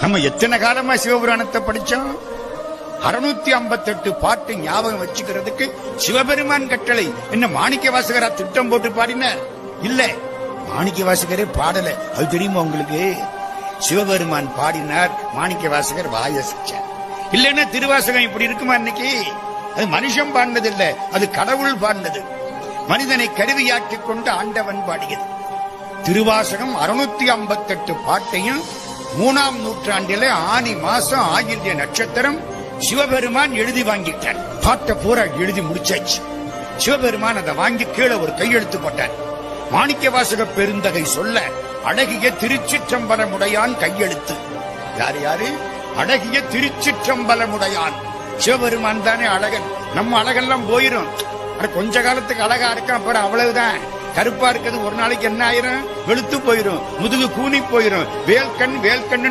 நம்ம எத்தனை காலமா சிவபுராணத்தை படிச்சோம்? 658 பாட்டு ஞாபகம் வச்சுக்கிறதுக்கு சிவபெருமான் கட்டளை. என்ன மாணிக்க வாசகரா திட்டம் போட்டு பாடினார்? இல்ல, மாணிக்க வாசகரே பாடல. அது தெரியுமா உங்களுக்கு? சிவபெருமான் பாடினார், மாணிக்க வாசகர் வாயசிச்சார். இல்லன்னா திருவாசகம் இப்படி இருக்குமா இன்னைக்கு? அது மனுஷன் பாடினது இல்ல, அது கடவுள் பாடினது. மனிதனை கருவியாக்கிக் கொண்டு ஆண்டவன் பாடியது. திருவாசகம் 658 பாட்டையும் 3ஆம் நூற்றாண்டிலே ஆனி மாசம் ஆயில்ய நட்சத்திரம் சிவபெருமான் எழுதி வாங்கிட்டார். பாட்டை பூரா எழுதி முடிச்சாச்சு. சிவபெருமான் அதை வாங்கி கீழே ஒரு கையெழுத்து போட்டார். மாணிக்க வாசக பெருந்தகை சொல்ல அழகிய திருச்சிற்றம்பலமுடையான் கையெழுத்து. யாரு யாரு? அழகிய திருச்சிற்றம்பலமுடையான். சிவபெருமான் தானே அழகன். நம்ம அழகெல்லாம் போயிரும். கொஞ்ச காலத்துக்கு அழகா இருக்கான், அப்புறம் அவ்வளவுதான். கருப்பா இருக்கிறது ஒரு நாளைக்கு என்ன ஆயிரும்? வெளுத்து போயிரும், முதுகு கூனி போயிரும். வேல்கண் வேல்கண்